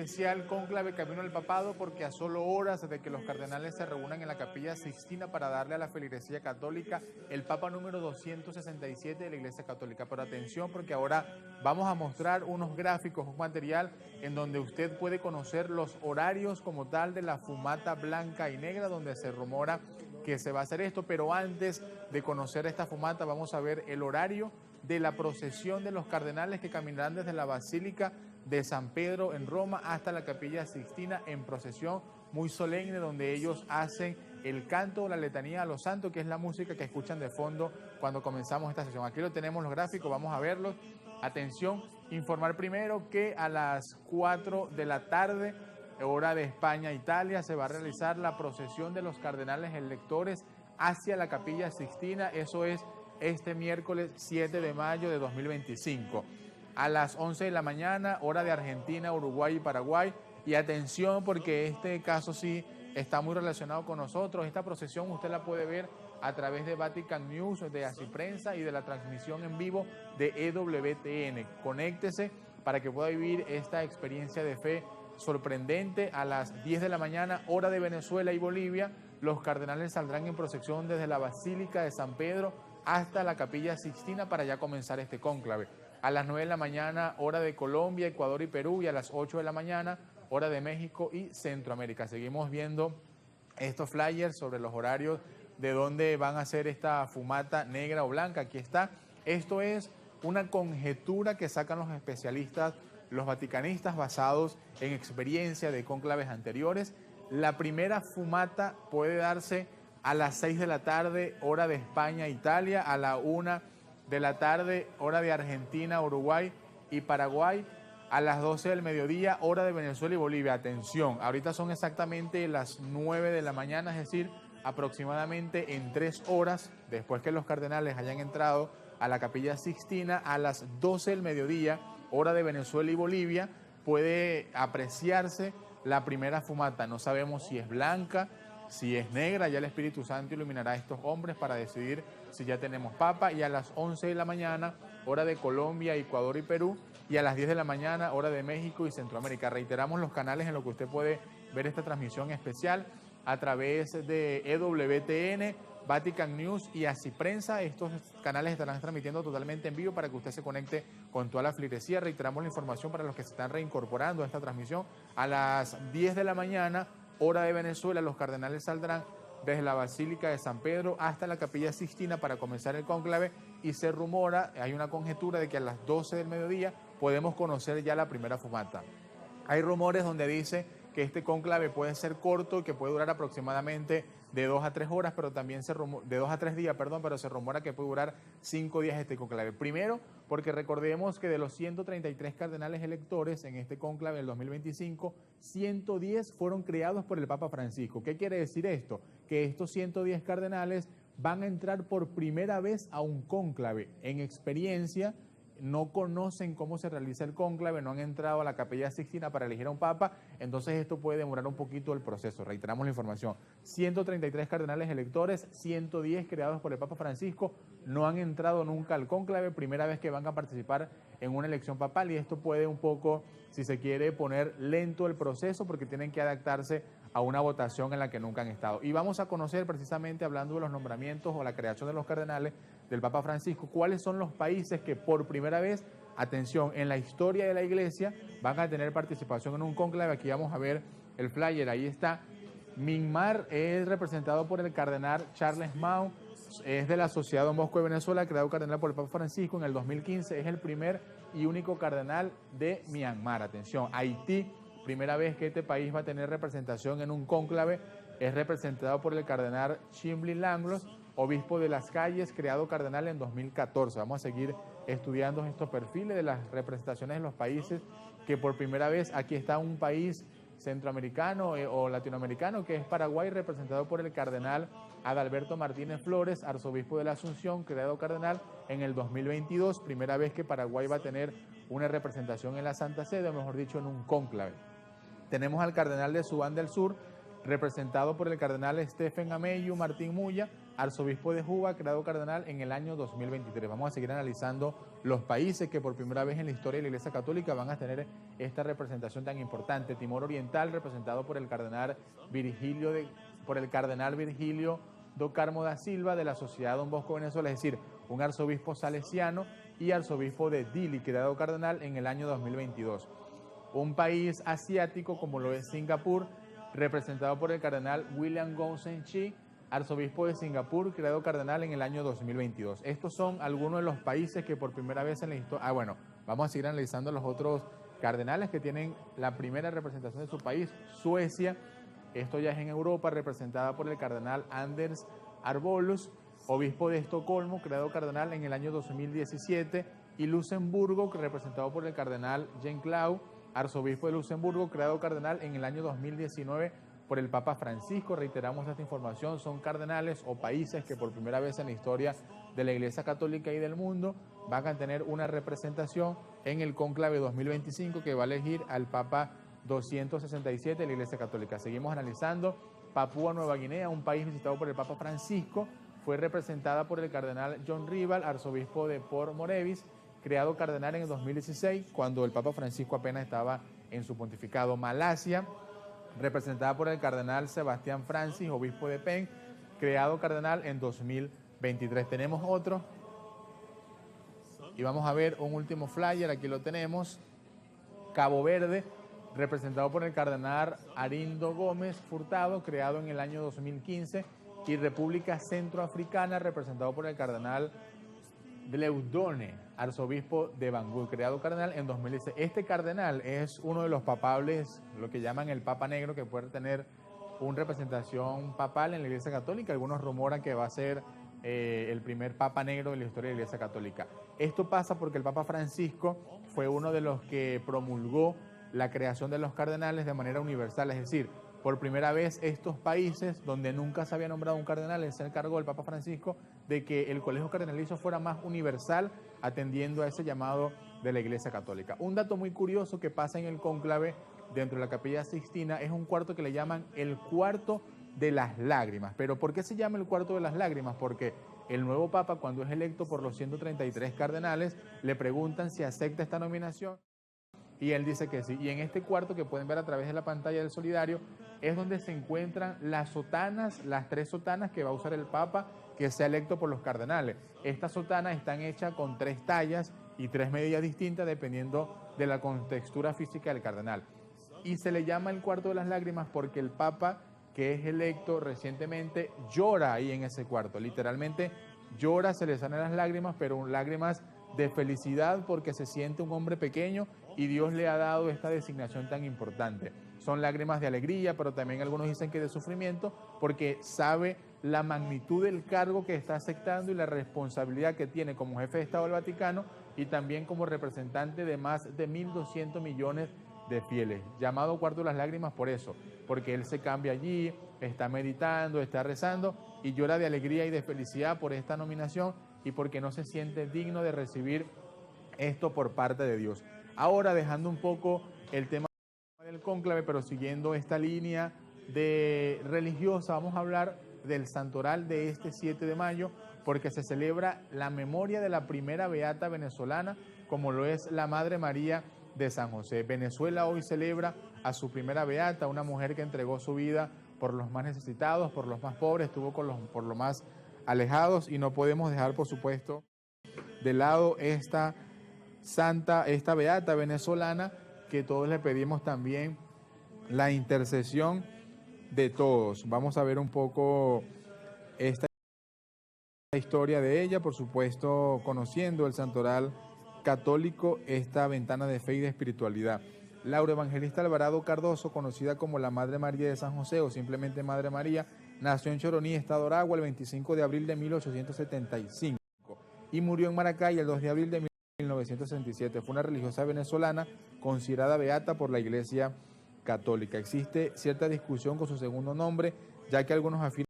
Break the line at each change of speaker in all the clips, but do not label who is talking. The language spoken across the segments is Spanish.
especial cónclave camino al papado porque a solo horas de que los cardenales se reúnan en la Capilla Sixtina para darle a la feligresía católica el Papa número 267 de la Iglesia Católica. Pero atención porque ahora vamos a mostrar unos gráficos, un material en donde usted puede conocer los horarios como tal de la fumata blanca y negra, donde se rumora que se va a hacer esto, pero antes de conocer esta fumata vamos a ver el horario de la procesión de los cardenales que caminarán desde la Basílica de San Pedro en Roma hasta la Capilla Sixtina en procesión muy solemne, donde ellos hacen el canto, la letanía a los santos, que es la música que escuchan de fondo cuando comenzamos esta sesión. Aquí lo tenemos los gráficos, vamos a verlos. Atención, informar primero que a las 4 de la tarde, hora de España, Italia, se va a realizar la procesión de los cardenales electores hacia la Capilla Sixtina. Eso es este miércoles 7 de mayo de 2025. A las 11 de la mañana, hora de Argentina, Uruguay y Paraguay. Y atención porque este caso sí está muy relacionado con nosotros. Esta procesión usted la puede ver a través de Vatican News, de Así Prensa y de la transmisión en vivo de EWTN. Conéctese para que pueda vivir esta experiencia de fe sorprendente. A las 10 de la mañana, hora de Venezuela y Bolivia, los cardenales saldrán en procesión desde la Basílica de San Pedro hasta la Capilla Sixtina para ya comenzar este cónclave. A las 9 de la mañana, hora de Colombia, Ecuador y Perú, y a las 8 de la mañana, hora de México y Centroamérica. Seguimos viendo estos flyers sobre los horarios de dónde van a hacer esta fumata negra o blanca. Aquí está. Esto es una conjetura que sacan los especialistas, los vaticanistas, basados en experiencia de cónclaves anteriores. La primera fumata puede darse a las 6 de la tarde, hora de España, Italia, a la 1 de la tarde, hora de Argentina, Uruguay y Paraguay, a las 12 del mediodía, hora de Venezuela y Bolivia. Atención, ahorita son exactamente las 9 de la mañana, es decir, aproximadamente en 3 horas, después que los cardenales hayan entrado a la Capilla Sixtina, a las 12 del mediodía, hora de Venezuela y Bolivia, puede apreciarse la primera fumata. No sabemos si es blanca, si es negra, ya el Espíritu Santo iluminará a estos hombres para decidir si ya tenemos papa. Y a las 11 de la mañana, hora de Colombia, Ecuador y Perú, y a las 10 de la mañana, hora de México y Centroamérica. Reiteramos los canales en los que usted puede ver esta transmisión especial a través de EWTN, Vatican News y Así Prensa. Estos canales estarán transmitiendo totalmente en vivo para que usted se conecte con toda la feligresía. Reiteramos la información para los que se están reincorporando a esta transmisión. A las 10 de la mañana, hora de Venezuela, los cardenales saldrán desde la Basílica de San Pedro hasta la Capilla Sixtina para comenzar el cónclave, y se rumora, hay una conjetura de que a las 12 del mediodía podemos conocer ya la primera fumata. Hay rumores donde dice que este cónclave puede ser corto y que puede durar aproximadamente de 2 a 3 horas, pero también de 2 a 3 días, pero se rumora que puede durar 5 días este cónclave. Primero, porque recordemos que de los 133 cardenales electores en este cónclave del 2025, 110 fueron creados por el Papa Francisco. ¿Qué quiere decir esto? Que estos 110 cardenales van a entrar por primera vez a un cónclave en experiencia. No conocen cómo se realiza el cónclave, no han entrado a la Capilla Sixtina para elegir a un papa, entonces esto puede demorar un poquito el proceso. Reiteramos la información: 133 cardenales electores, 110 creados por el Papa Francisco, no han entrado nunca al cónclave, primera vez que van a participar en una elección papal, y esto puede un poco, si se quiere, poner lento el proceso porque tienen que adaptarse a una votación en la que nunca han estado. Y vamos a conocer, precisamente hablando de los nombramientos o la creación de los cardenales del Papa Francisco, cuáles son los países que por primera vez, atención, en la historia de la Iglesia van a tener participación en un cónclave. Aquí vamos a ver el flyer, ahí está. Myanmar es representado por el cardenal Charles Mao, es de la Sociedad Don Bosco de Venezuela, creado cardenal por el Papa Francisco en el 2015, es el primer y único cardenal de Myanmar. Atención, Haití, primera vez que este país va a tener representación en un cónclave, es representado por el cardenal Chimli Langlos, obispo de Las Calles, creado cardenal en 2014. Vamos a seguir estudiando estos perfiles de las representaciones de los países que por primera vez, aquí está un país centroamericano o latinoamericano, que es Paraguay, representado por el cardenal Adalberto Martínez Flores, arzobispo de la Asunción, creado cardenal en el 2022, primera vez que Paraguay va a tener una representación en la Santa Sede, o mejor dicho, en un cónclave. Tenemos al cardenal de Sudán del Sur, representado por el cardenal Stephen Ameyu Martín Muya, arzobispo de Juba, creado cardenal en el año 2023. Vamos a seguir analizando los países que por primera vez en la historia de la Iglesia Católica van a tener esta representación tan importante. Timor Oriental, representado por el cardenal Virgilio do Carmo da Silva de la Sociedad Don Bosco Venezuela, es decir, un arzobispo salesiano, y arzobispo de Dili, creado cardenal en el año 2022. Un país asiático como lo es Singapur, representado por el cardenal William Gongsen Chi, arzobispo de Singapur, creado cardenal en el año 2022. Estos son algunos de los países que por primera vez en la historia... bueno, vamos a seguir analizando los otros cardenales que tienen la primera representación de su país. Suecia, esto ya es en Europa, representada por el cardenal Anders Arbolus, obispo de Estocolmo, creado cardenal en el año 2017, y Luxemburgo, representado por el cardenal Jean Clau, arzobispo de Luxemburgo, creado cardenal en el año 2019 por el Papa Francisco. Reiteramos esta información, son cardenales o países que por primera vez en la historia de la Iglesia Católica y del mundo van a tener una representación en el cónclave 2025 que va a elegir al Papa 267 de la Iglesia Católica. Seguimos analizando. Papúa Nueva Guinea, un país visitado por el Papa Francisco, fue representada por el cardenal John Rival, arzobispo de Port Moresby, creado cardenal en el 2016, cuando el Papa Francisco apenas estaba en su pontificado. Malasia, representada por el cardenal Sebastián Francis, obispo de Penn, creado cardenal en 2023. Tenemos otro, y vamos a ver un último flyer, aquí lo tenemos. Cabo Verde, representado por el cardenal Arindo Gómez Furtado, creado en el año 2015, y República Centroafricana, representado por el cardenal Dieudonné, arzobispo de Bangui, creado cardenal en 2016. Este cardenal es uno de los papables, lo que llaman el Papa Negro, que puede tener una representación papal en la Iglesia Católica. Algunos rumoran que va a ser el primer Papa Negro de la historia de la Iglesia Católica. Esto pasa porque el Papa Francisco fue uno de los que promulgó la creación de los cardenales de manera universal, es decir, por primera vez estos países donde nunca se había nombrado un cardenal, se encargó el Papa Francisco de que el colegio cardenalicio fuera más universal, atendiendo a ese llamado de la Iglesia Católica. Un dato muy curioso que pasa en el cónclave dentro de la Capilla Sixtina es un cuarto que le llaman el cuarto de las lágrimas. ¿Pero por qué se llama el cuarto de las lágrimas? Porque el nuevo Papa, cuando es electo por los 133 cardenales, le preguntan si acepta esta nominación, y él dice que sí. Y en este cuarto que pueden ver a través de la pantalla del solidario es donde se encuentran las sotanas, las 3 sotanas que va a usar el Papa que sea electo por los cardenales. Estas sotanas están hechas con 3 tallas y 3 medidas distintas dependiendo de la contextura física del cardenal. Y se le llama el cuarto de las lágrimas porque el Papa que es electo recientemente llora ahí en ese cuarto. Literalmente llora, se le salen las lágrimas, pero lágrimas de felicidad porque se siente un hombre pequeño y Dios le ha dado esta designación tan importante. Son lágrimas de alegría, pero también algunos dicen que de sufrimiento, porque sabe la magnitud del cargo que está aceptando y la responsabilidad que tiene como jefe de Estado del Vaticano y también como representante de más de 1.200 millones de fieles. Llamado cuarto de las lágrimas por eso, porque él se cambia allí, está meditando, está rezando y llora de alegría y de felicidad por esta nominación y porque no se siente digno de recibir esto por parte de Dios. Ahora, dejando un poco el tema del cónclave, pero siguiendo esta línea de religiosa, vamos a hablar del santoral de este 7 de mayo, porque se celebra la memoria de la primera beata venezolana, como lo es la Madre María de San José. Venezuela hoy celebra a su primera beata, una mujer que entregó su vida por los más necesitados, por los más pobres, estuvo por los más alejados, y no podemos dejar, por supuesto, de lado esta santa, esta beata venezolana, que todos le pedimos también la intercesión de todos. Vamos a ver un poco esta historia de ella, por supuesto, conociendo el santoral católico, esta ventana de fe y de espiritualidad. Laura Evangelista Alvarado Cardoso, conocida como la Madre María de San José o simplemente Madre María, nació en Choroní, Estado Aragua, el 25 de abril de 1875 y murió en Maracay el 2 de abril de 1967. Fue una religiosa venezolana considerada beata por la Iglesia Católica. Existe cierta discusión con su segundo nombre, ya que algunos afirman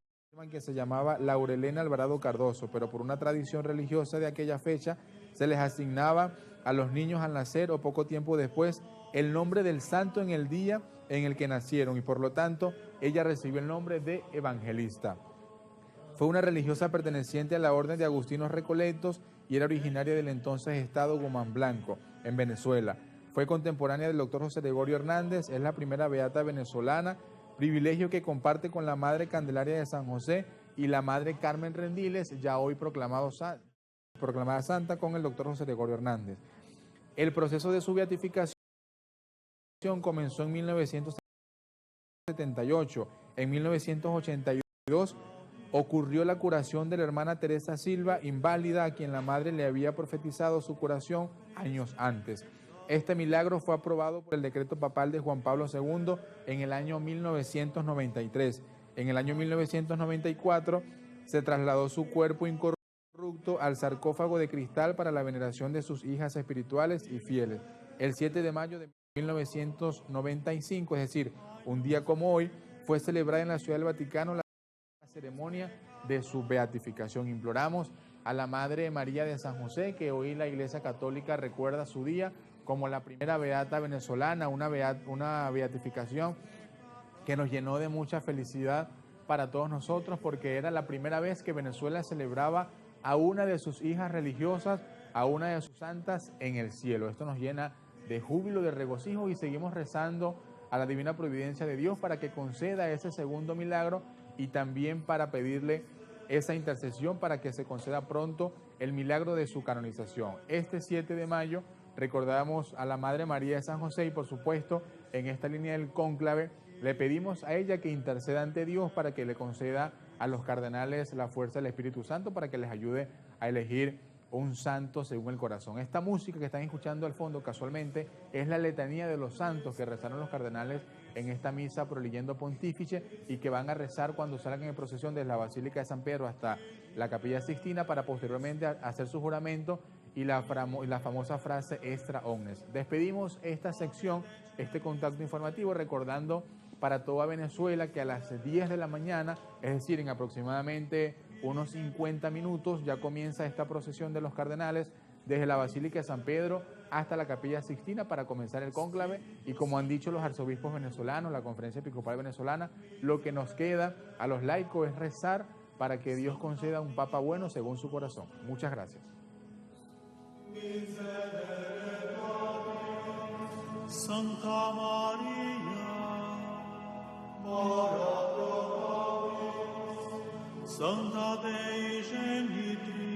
que se llamaba Laurelena Alvarado Cardoso, pero por una tradición religiosa de aquella fecha se les asignaba a los niños al nacer o poco tiempo después el nombre del santo en el día en el que nacieron, y por lo tanto ella recibió el nombre de Evangelista. Fue una religiosa perteneciente a la Orden de Agustinos Recoletos y era originaria del entonces estado Gumán Blanco, en Venezuela. Fue contemporánea del doctor José Gregorio Hernández, es la primera beata venezolana, privilegio que comparte con la Madre Candelaria de San José y la Madre Carmen Rendiles, ya hoy proclamada santa con el doctor José Gregorio Hernández. El proceso de su beatificación comenzó en 1978. En 1982 ocurrió la curación de la hermana Teresa Silva, inválida, a quien la madre le había profetizado su curación años antes. Este milagro fue aprobado por el decreto papal de Juan Pablo II en el año 1993. En el año 1994 se trasladó su cuerpo incorrupto al sarcófago de cristal para la veneración de sus hijas espirituales y fieles. El 7 de mayo de 1995, es decir, un día como hoy, fue celebrada en la Ciudad del Vaticano la ceremonia de su beatificación. Imploramos a la Madre María de San José, que hoy la Iglesia Católica recuerda su día como la primera beata venezolana, una beatificación que nos llenó de mucha felicidad para todos nosotros, porque era la primera vez que Venezuela celebraba a una de sus hijas religiosas, a una de sus santas en el cielo. Esto nos llena de júbilo, de regocijo, y seguimos rezando a la divina providencia de Dios para que conceda ese segundo milagro y también para pedirle esa intercesión para que se conceda pronto el milagro de su canonización. Este 7 de mayo recordamos a la Madre María de San José y, por supuesto, en esta línea del cónclave le pedimos a ella que interceda ante Dios para que le conceda a los cardenales la fuerza del Espíritu Santo para que les ayude a elegir un santo según el corazón. Esta música que están escuchando al fondo casualmente es la letanía de los santos que rezaron los cardenales en esta misa proleyendo pontífice y que van a rezar cuando salgan en procesión desde la Basílica de San Pedro hasta la Capilla Sixtina para posteriormente hacer su juramento y la famosa frase extra omnes. Despedimos esta sección, este contacto informativo, recordando para toda Venezuela que a las 10 de la mañana, es decir, en aproximadamente unos 50 minutos, ya comienza esta procesión de los cardenales desde la Basílica de San Pedro hasta la Capilla Sixtina para comenzar el cónclave, y como han dicho los arzobispos venezolanos, la Conferencia Episcopal Venezolana, lo que nos queda a los laicos es rezar para que Dios conceda un Papa bueno según su corazón. Muchas gracias.
Santa María, Santa Dei Genitrix,